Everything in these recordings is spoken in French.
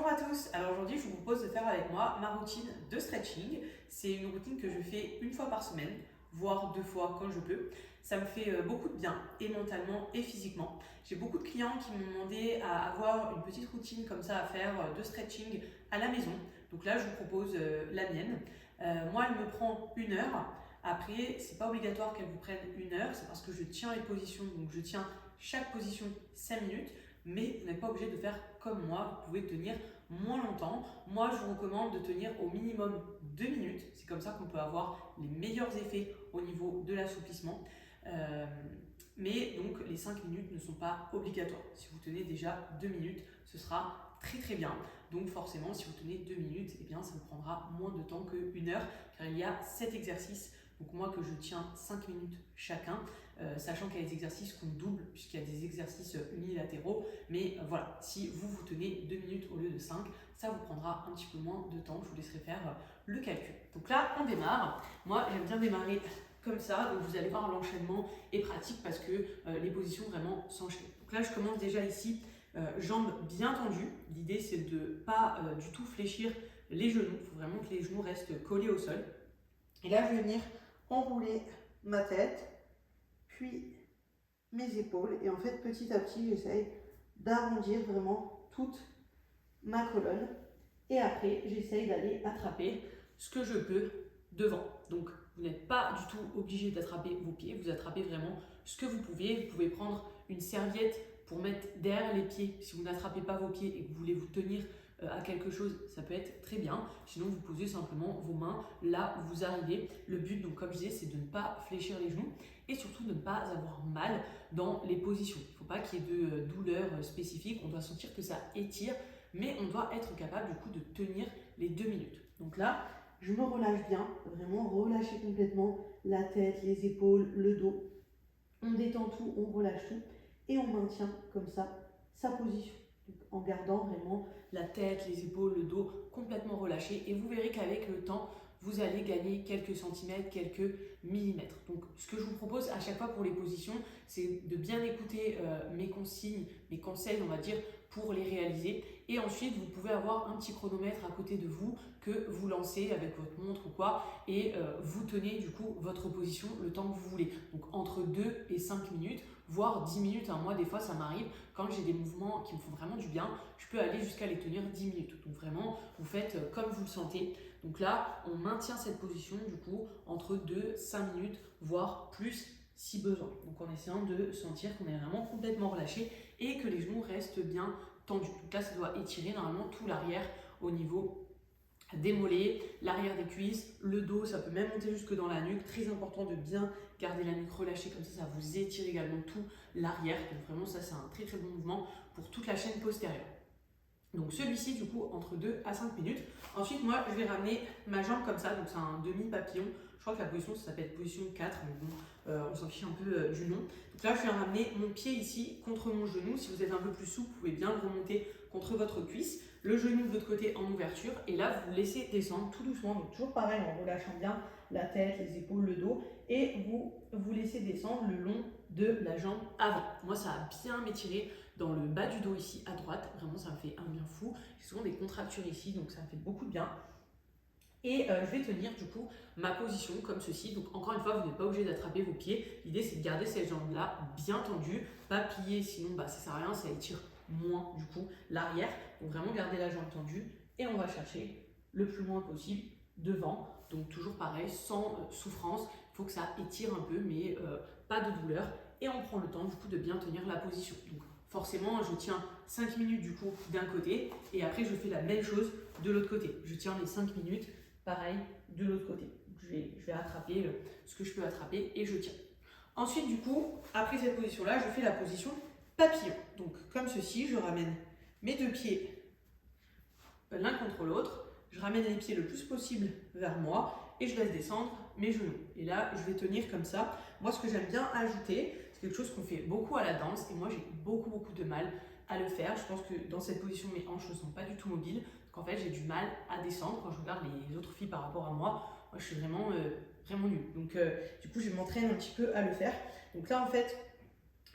Bonjour à tous, alors aujourd'hui je vous propose de faire avec moi ma routine de stretching. C'est une routine que je fais une fois par semaine, voire 2 fois quand je peux. Ça me fait beaucoup de bien, et mentalement et physiquement. J'ai beaucoup de clients qui m'ont demandé à avoir une petite routine comme ça à faire de stretching à la maison. Donc là je vous propose la mienne. Moi elle me prend 1 heure. Après, c'est pas obligatoire qu'elle vous prenne 1 heure, c'est parce que je tiens les positions, donc je tiens chaque position 5 minutes. Mais vous n'êtes pas obligé de faire comme moi, vous pouvez tenir moins longtemps. Moi, je vous recommande de tenir au minimum 2 minutes. C'est comme ça qu'on peut avoir les meilleurs effets au niveau de l'assouplissement. Mais donc, les 5 minutes ne sont pas obligatoires. Si vous tenez déjà 2 minutes, ce sera très très bien. Donc forcément, si vous tenez 2 minutes, eh bien, ça vous prendra moins de temps que 1 heure, car il y a 7 exercices. Donc moi que je tiens 5 minutes chacun, sachant qu'il y a des exercices qu'on double, puisqu'il y a des exercices unilatéraux. Mais voilà, si vous tenez 2 minutes au lieu de 5, ça vous prendra un petit peu moins de temps. Je vous laisserai faire le calcul. Donc là, on démarre. Moi, j'aime bien démarrer comme ça. Donc vous allez voir, l'enchaînement est pratique parce que les positions vraiment s'enchaînent. Donc là, je commence déjà ici, jambes bien tendues. L'idée, c'est de ne pas du tout fléchir les genoux. Il faut vraiment que les genoux restent collés au sol. Et là, je vais venir enrouler ma tête, puis mes épaules. Et en fait, petit à petit, j'essaye d'arrondir vraiment toute ma colonne. Et après, j'essaye d'aller attraper ce que je peux devant. Donc, vous n'êtes pas du tout obligé d'attraper vos pieds. Vous attrapez vraiment ce que vous pouvez. Vous pouvez prendre une serviette pour mettre derrière les pieds. Si vous n'attrapez pas vos pieds et que vous voulez vous tenir à quelque chose, ça peut être très bien. Sinon, vous posez simplement vos mains là où vous arrivez. Le but, donc comme je disais, c'est de ne pas fléchir les genoux et surtout de ne pas avoir mal dans les positions. Il ne faut pas qu'il y ait de douleur spécifique. On doit sentir que ça étire, mais on doit être capable du coup de tenir les 2 minutes. Donc là, je me relâche bien, vraiment relâcher complètement la tête, les épaules, le dos. On détend tout, on relâche tout et on maintient comme ça sa position. Donc, en gardant vraiment la tête, les épaules, le dos complètement relâchés. Et vous verrez qu'avec le temps, vous allez gagner quelques centimètres, quelques millimètres. Donc ce que je vous propose à chaque fois pour les positions, c'est de bien écouter mes consignes, mes conseils, on va dire, pour les réaliser. Et ensuite, vous pouvez avoir un petit chronomètre à côté de vous que vous lancez avec votre montre ou quoi. Et vous tenez du coup votre position le temps que vous voulez. Donc entre 2 et 5 minutes, voire 10 minutes. Moi, des fois, ça m'arrive quand j'ai des mouvements qui me font vraiment du bien. Je peux aller jusqu'à les tenir 10 minutes. Donc vraiment, vous faites comme vous le sentez. Donc là, on maintient cette position du coup entre 2, 5 minutes, voire plus si besoin. Donc en essayant de sentir qu'on est vraiment complètement relâché et que les genoux restent bien tendus. Donc là, ça doit étirer normalement tout l'arrière au niveau des mollets, l'arrière des cuisses, le dos, ça peut même monter jusque dans la nuque. Très important de bien garder la nuque relâchée, comme ça vous étire également tout l'arrière. Donc vraiment, ça c'est un très très bon mouvement pour toute la chaîne postérieure. Donc celui-ci du coup entre 2 à 5 minutes. Ensuite moi je vais ramener ma jambe comme ça, donc c'est un demi-papillon. Je crois que la position ça s'appelle position 4, mais bon on s'en fiche un peu du nom. Donc là je vais ramener mon pied ici contre mon genou. Si vous êtes un peu plus souple, vous pouvez bien le remonter contre votre cuisse. Le genou de l'autre côté en ouverture et là vous laissez descendre tout doucement. Donc toujours pareil en relâchant bien la tête, les épaules, le dos et vous laissez descendre le long de la jambe avant. Moi ça a bien m'étirer dans le bas du dos ici à droite, vraiment ça me fait un bien fou. J'ai souvent des contractures ici, donc ça me fait beaucoup de bien. Et je vais tenir du coup ma position comme ceci. Donc encore une fois, vous n'êtes pas obligé d'attraper vos pieds. L'idée c'est de garder cette jambe là bien tendue, pas pliée, sinon ça sert à rien, ça étire moins du coup l'arrière. Donc vraiment garder la jambe tendue et on va chercher le plus loin possible devant. Donc toujours pareil, sans souffrance. Il faut que ça étire un peu, mais pas de douleur. Et on prend le temps du coup de bien tenir la position. Donc forcément, je tiens 5 minutes du coup d'un côté et après je fais la même chose de l'autre côté. Je tiens les 5 minutes, pareil, de l'autre côté. Donc, je vais attraper ce que je peux attraper et je tiens. Ensuite du coup, après cette position-là, je fais la position papillon. Donc comme ceci, je ramène mes 2 pieds l'un contre l'autre. Je ramène les pieds le plus possible vers moi et je laisse descendre mes genoux. Et là, je vais tenir comme ça. Moi, ce que j'aime bien ajouter, c'est quelque chose qu'on fait beaucoup à la danse et moi, j'ai beaucoup de mal à le faire. Je pense que dans cette position, mes hanches ne sont pas du tout mobiles. Parce qu'en fait, j'ai du mal à descendre. Quand je regarde les autres filles par rapport à moi, moi, je suis vraiment nulle. Donc, du coup, je m'entraîne un petit peu à le faire. Donc là, en fait,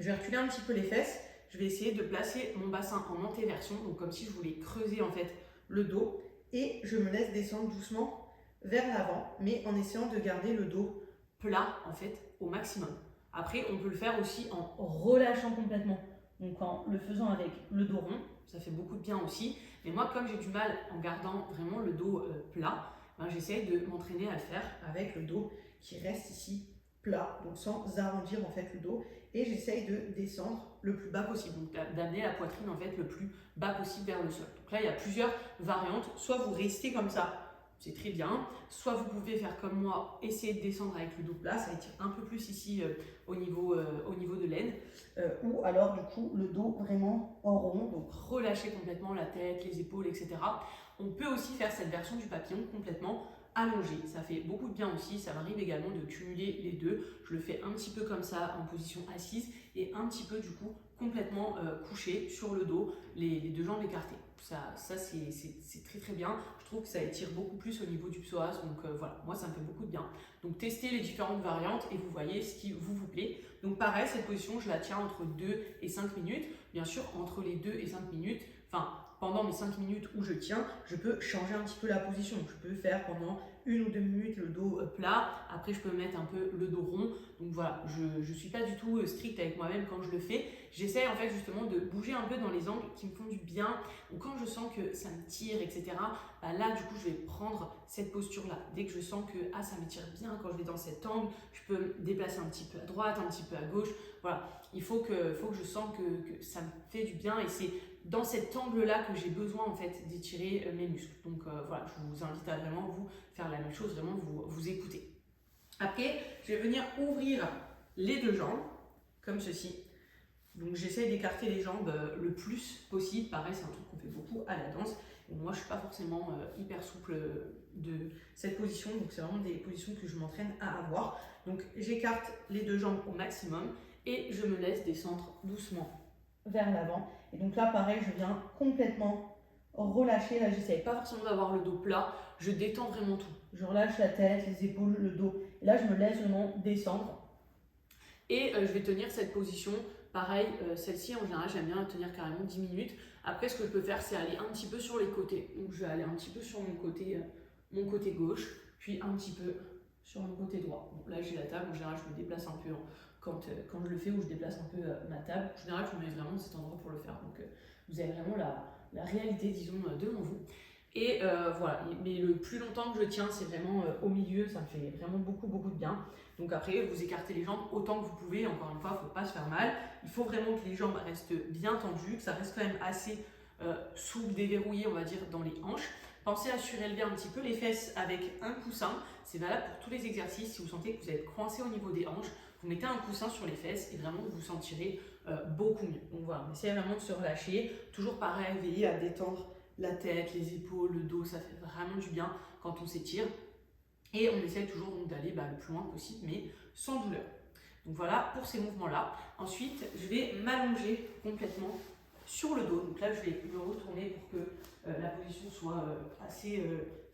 je vais reculer un petit peu les fesses je vais essayer de placer mon bassin en antéversion, donc comme si je voulais creuser en fait le dos, et je me laisse descendre doucement vers l'avant, mais en essayant de garder le dos plat en fait au maximum. Après, on peut le faire aussi en relâchant complètement, donc en le faisant avec le dos rond, ça fait beaucoup de bien aussi. Mais moi, comme j'ai du mal en gardant vraiment le dos plat, ben, j'essaie de m'entraîner à le faire avec le dos qui reste ici plat, donc sans arrondir en fait le dos, et j'essaye de descendre le plus bas possible, donc d'amener la poitrine en fait le plus bas possible vers le sol. Donc là, il y a plusieurs variantes, soit vous restez comme ça, c'est très bien, soit vous pouvez faire comme moi, essayer de descendre avec le dos plat, ça étire un peu plus ici au niveau de l'aine, ou alors du coup le dos vraiment en rond, donc relâcher complètement la tête, les épaules, etc. On peut aussi faire cette version du papillon complètement allongé, ça fait beaucoup de bien aussi, ça m'arrive également de cumuler les deux, je le fais un petit peu comme ça en position assise et un petit peu du coup complètement couché sur le dos, les deux jambes écartées. Ça c'est très très bien, je trouve que ça étire beaucoup plus au niveau du psoas, donc voilà, moi ça me fait beaucoup de bien. Donc testez les différentes variantes et vous voyez ce qui vous plaît. Donc pareil, cette position je la tiens entre 2 et 5 minutes, bien sûr entre les 2 et 5 minutes, enfin pendant mes 5 minutes où je tiens, je peux changer un petit peu la position. Je peux faire pendant 1 ou 2 minutes le dos plat, après je peux mettre un peu le dos rond. Donc voilà, je ne suis pas du tout stricte avec moi-même quand je le fais. J'essaie en fait justement de bouger un peu dans les angles qui me font du bien, ou quand je sens que ça me tire, etc. Bah là du coup je vais prendre cette posture-là. Dès que je sens que ça m'étire bien quand je vais dans cet angle, je peux me déplacer un petit peu à droite, un petit peu à gauche. Voilà, il faut que je sente que ça me fait du bien et c'est dans cet angle-là que j'ai besoin en fait d'étirer mes muscles. Donc voilà, je vous invite à vraiment vous faire la même chose, vraiment vous écouter. Après, je vais venir ouvrir les deux jambes, comme ceci. Donc j'essaie d'écarter les jambes le plus possible. Pareil, c'est un truc qu'on fait beaucoup à la danse. Et moi, je ne suis pas forcément hyper souple de cette position. Donc c'est vraiment des positions que je m'entraîne à avoir. Donc j'écarte les deux jambes au maximum et je me laisse descendre doucement vers l'avant. Et donc là, pareil, je viens complètement relâcher. Là, j'essaye pas forcément d'avoir le dos plat. Je détends vraiment tout. Je relâche la tête, les épaules, le dos. Et là, je me laisse vraiment descendre. Et je vais tenir cette position. Pareil, celle-ci, en général, j'aime bien la tenir carrément 10 minutes. Après, ce que je peux faire, c'est aller un petit peu sur les côtés. Donc, je vais aller un petit peu sur mon côté gauche, puis un petit peu sur mon côté droit. Bon, là, j'ai la table. En général, je me déplace un peu quand je le fais, ou je déplace un peu ma table. En général, je me mets vraiment dans cet endroit pour le faire. Donc, vous avez vraiment la réalité, disons, devant vous. Et voilà, mais le plus longtemps que je tiens, c'est vraiment au milieu, ça me fait vraiment beaucoup de bien. Donc après, vous écartez les jambes autant que vous pouvez, encore une fois, il ne faut pas se faire mal. Il faut vraiment que les jambes restent bien tendues, que ça reste quand même assez souple, déverrouillé, on va dire, dans les hanches. Pensez à surélever un petit peu les fesses avec un coussin, c'est valable pour tous les exercices. Si vous sentez que vous êtes coincé au niveau des hanches, vous mettez un coussin sur les fesses et vraiment vous sentirez beaucoup mieux. Donc voilà, on essaie vraiment de se relâcher, toujours pareil, veillez à détendre la tête, les épaules, le dos, ça fait vraiment du bien quand on s'étire. Et on essaie toujours d'aller le plus loin possible, mais sans douleur. Donc voilà pour ces mouvements-là. Ensuite, je vais m'allonger complètement sur le dos. Donc là, je vais me retourner pour que la position soit assez...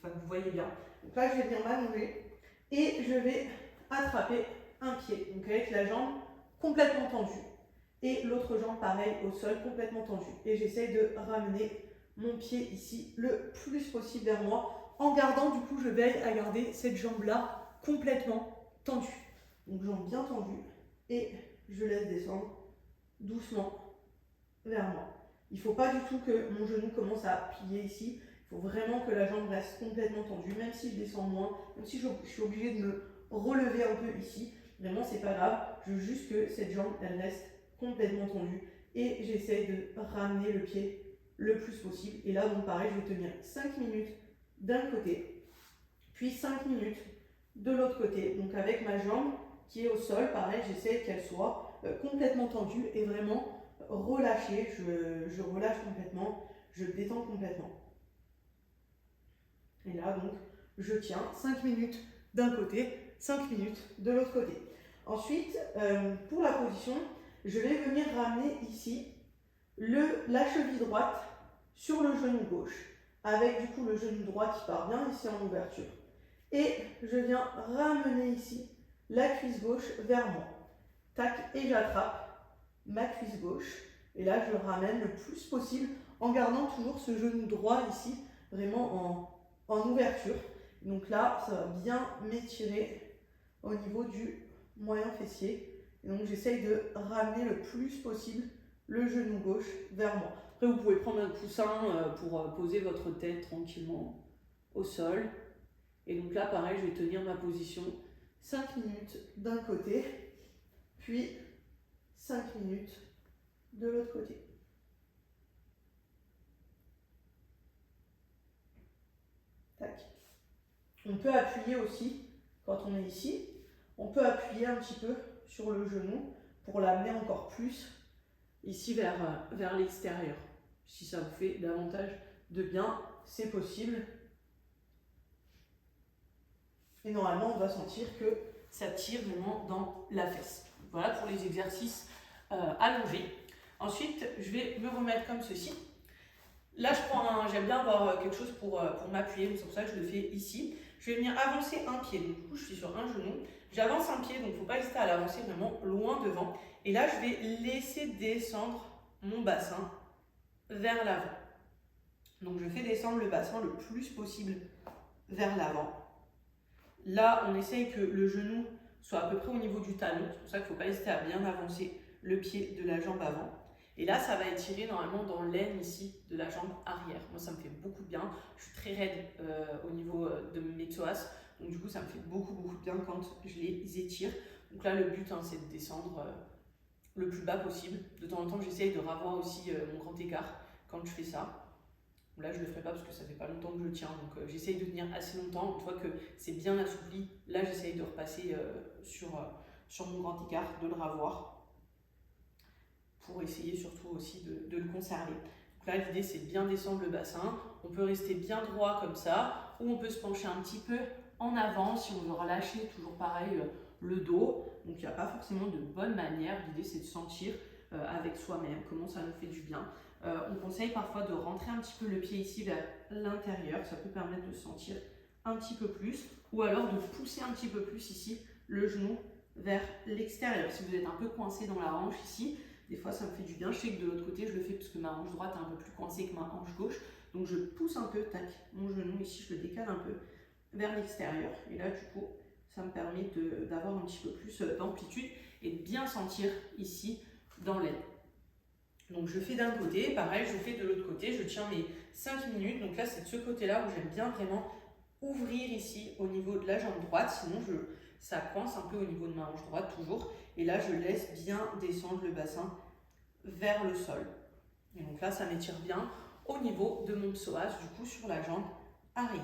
que vous voyez bien. Donc là, je vais venir m'allonger et je vais attraper un pied. Donc avec la jambe complètement tendue. Et l'autre jambe, pareil, au sol, complètement tendue. Et j'essaie de ramener mon pied ici le plus possible vers moi, en gardant, du coup, je veille à garder cette jambe-là complètement tendue. Donc, jambe bien tendue, et je laisse descendre doucement vers moi. Il ne faut pas du tout que mon genou commence à plier ici. Il faut vraiment que la jambe reste complètement tendue, même si je descends moins, même si je suis obligée de me relever un peu ici. Vraiment, c'est pas grave. Je veux juste que cette jambe, elle reste complètement tendue, et j'essaie de ramener le pied le plus possible. Et là, donc pareil, je vais tenir 5 minutes d'un côté, puis 5 minutes de l'autre côté. Donc avec ma jambe qui est au sol, pareil, j'essaie qu'elle soit complètement tendue et vraiment relâchée. Je relâche complètement, je détends complètement. Et là, donc, je tiens 5 minutes d'un côté, 5 minutes de l'autre côté. Ensuite, pour la position, je vais venir ramener ici la cheville droite sur le genou gauche, avec du coup le genou droit qui part bien ici en ouverture. Et je viens ramener ici la cuisse gauche vers moi. Tac, et j'attrape ma cuisse gauche Et là, je ramène le plus possible en gardant toujours ce genou droit ici, vraiment en ouverture. Donc là, ça va bien m'étirer au niveau du moyen fessier. Et donc j'essaye de ramener le plus possible le genou gauche vers moi. Après, vous pouvez prendre un coussin pour poser votre tête tranquillement au sol. Et donc là, pareil, je vais tenir ma position 5 minutes d'un côté, puis 5 minutes de l'autre côté. Tac. On peut appuyer aussi, quand on est ici, on peut appuyer un petit peu sur le genou pour l'amener encore plus ici vers l'extérieur. Si ça vous fait davantage de bien, c'est possible. Et normalement, on va sentir que ça tire vraiment dans la fesse. Voilà pour les exercices allongés. Ensuite, je vais me remettre comme ceci. Là, j'aime bien avoir quelque chose pour m'appuyer, donc c'est pour ça que je le fais ici. Je vais venir avancer un pied, donc du coup, je suis sur un genou. J'avance un pied, donc il ne faut pas hésiter à l'avancer vraiment loin devant. Et là, je vais laisser descendre mon bassin vers l'avant. Donc, je fais descendre le bassin le plus possible vers l'avant. Là, on essaye que le genou soit à peu près au niveau du talon. C'est pour ça qu'il ne faut pas hésiter à bien avancer le pied de la jambe avant. Et là, ça va étirer normalement dans l'aine ici de la jambe arrière. Moi, ça me fait beaucoup de bien. Je suis très raide au niveau de mes psoas. Donc du coup, ça me fait beaucoup de bien quand je les étire. Donc là, le but, c'est de descendre le plus bas possible. De temps en temps, j'essaye de revoir aussi mon grand écart quand je fais ça. Là, je ne le ferai pas parce que ça fait pas longtemps que je le tiens. Donc j'essaye de tenir assez longtemps. Une fois que c'est bien assoupli, là, j'essaye de repasser sur mon grand écart, de le revoir, pour essayer surtout aussi de le conserver. Donc là, l'idée, c'est de bien descendre le bassin. On peut rester bien droit comme ça, ou on peut se pencher un petit peu en avant si on veut relâcher, toujours pareil, le dos. Donc il n'y a pas forcément de bonne manière. L'idée, c'est de sentir avec soi-même comment ça nous fait du bien. On conseille parfois de rentrer un petit peu le pied ici vers l'intérieur. Ça peut permettre de sentir un petit peu plus, ou alors de pousser un petit peu plus ici le genou vers l'extérieur. Si vous êtes un peu coincé dans la hanche ici, des fois, ça me fait du bien. Je sais que de l'autre côté, je le fais parce que ma hanche droite est un peu plus coincée que ma hanche gauche. Donc, je pousse un peu, tac, mon genou ici, je le décale un peu vers l'extérieur. Et là, du coup, ça me permet d'avoir un petit peu plus d'amplitude et de bien sentir ici dans l'aine. Donc, je fais d'un côté, pareil, je fais de l'autre côté. Je tiens mes 5 minutes. Donc là, c'est de ce côté-là où j'aime bien vraiment ouvrir ici au niveau de la jambe droite. Sinon, ça coince un peu au niveau de ma hanche droite toujours. Et là, je laisse bien descendre le bassin vers le sol. Et donc là, ça m'étire bien au niveau de mon psoas, du coup, sur la jambe arrière.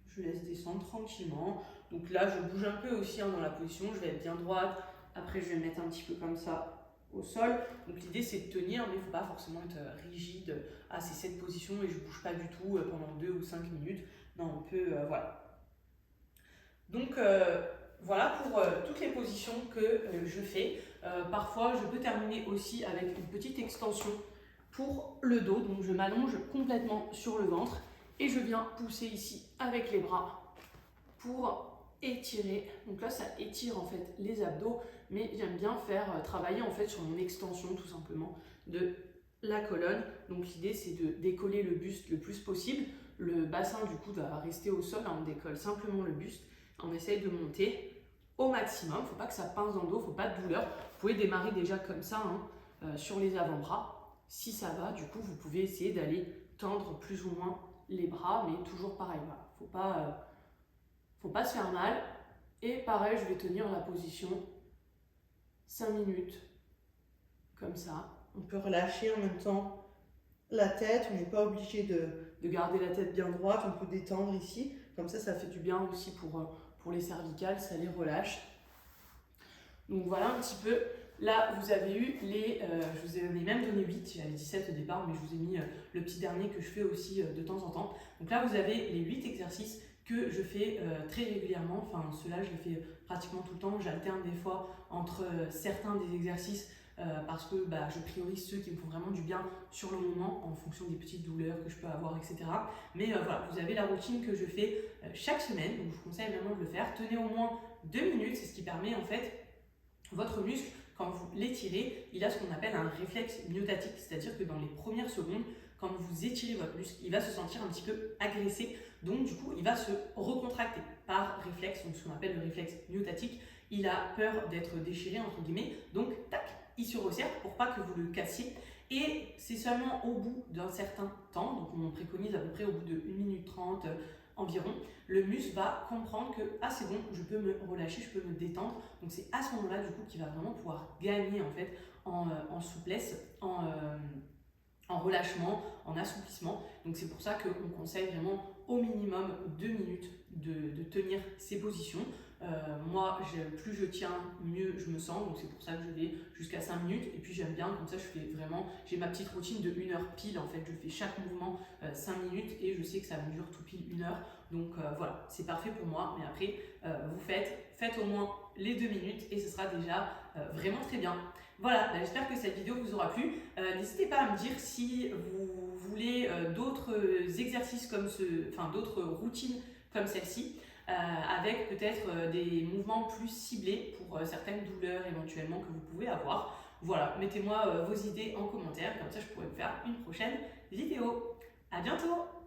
Je laisse descendre tranquillement. Donc là, je bouge un peu aussi dans la position. Je vais être bien droite. Après, je vais me mettre un petit peu comme ça au sol. Donc l'idée, c'est de tenir, mais il ne faut pas forcément être rigide. Ah, c'est cette position et je ne bouge pas du tout pendant 2 ou 5 minutes. Non, on peut, voilà. Donc, voilà pour toutes les positions que je fais. Parfois, je peux terminer aussi avec une petite extension pour le dos. Donc, je m'allonge complètement sur le ventre et je viens pousser ici avec les bras pour étirer. Donc là, ça étire en fait les abdos, mais j'aime bien faire travailler en fait sur mon extension tout simplement de la colonne. Donc l'idée, c'est de décoller le buste le plus possible. Le bassin du coup va rester au sol. On décolle simplement le buste. On essaye de monter au maximum. Il ne faut pas que ça pince dans le dos, il ne faut pas de douleur. Vous pouvez démarrer déjà comme ça sur les avant-bras. Si ça va, du coup, vous pouvez essayer d'aller tendre plus ou moins les bras, mais toujours pareil. Voilà. Faut pas se faire mal. Et pareil, je vais tenir la position 5 minutes, comme ça. On peut relâcher en même temps la tête. On n'est pas obligé de garder la tête bien droite. On peut détendre ici. Comme ça fait du bien aussi pour les cervicales, ça les relâche. Donc voilà un petit peu. Là, vous avez eu je vous ai même donné 8, j'avais 17 au départ, mais je vous ai mis le petit dernier que je fais aussi de temps en temps. Donc là, vous avez les 8 exercices que je fais très régulièrement. Enfin, ceux-là, je les fais pratiquement tout le temps. J'alterne des fois entre certains des exercices parce que je priorise ceux qui me font vraiment du bien sur le moment en fonction des petites douleurs que je peux avoir, etc. Mais voilà, vous avez la routine que je fais chaque semaine, donc je vous conseille vraiment de le faire. Tenez au moins 2 minutes, c'est ce qui permet en fait votre muscle, quand vous l'étirez, il a ce qu'on appelle un réflexe myotatique, c'est-à-dire que dans les premières secondes, quand vous étirez votre muscle, il va se sentir un petit peu agressé, donc du coup il va se recontracter par réflexe, donc ce qu'on appelle le réflexe myotatique. Il a peur d'être déchiré entre guillemets, donc tac, il se resserre pour pas que vous le cassiez. Et c'est seulement au bout d'un certain temps, donc on préconise à peu près au bout de 1 minute 30 environ, le muscle va comprendre que ah c'est bon, je peux me relâcher, je peux me détendre. Donc c'est à ce moment-là du coup qu'il va vraiment pouvoir gagner en fait en souplesse, en relâchement, en assouplissement. Donc c'est pour ça qu'on conseille vraiment au minimum 2 minutes de tenir ces positions. Moi, plus je tiens, mieux je me sens, donc c'est pour ça que je vais jusqu'à 5 minutes. Et puis j'aime bien, comme ça je fais vraiment, j'ai ma petite routine de 1 heure pile, en fait je fais chaque mouvement 5 minutes et je sais que ça me dure tout pile 1 heure. Donc voilà, c'est parfait pour moi, mais après vous faites au moins les 2 minutes et ce sera déjà vraiment très bien. Voilà, j'espère que cette vidéo vous aura plu. N'hésitez pas à me dire si vous voulez d'autres exercices comme d'autres routines comme celle-ci. Avec peut-être des mouvements plus ciblés pour certaines douleurs éventuellement que vous pouvez avoir. Voilà, mettez-moi vos idées en commentaire, comme ça je pourrais vous faire une prochaine vidéo. À bientôt!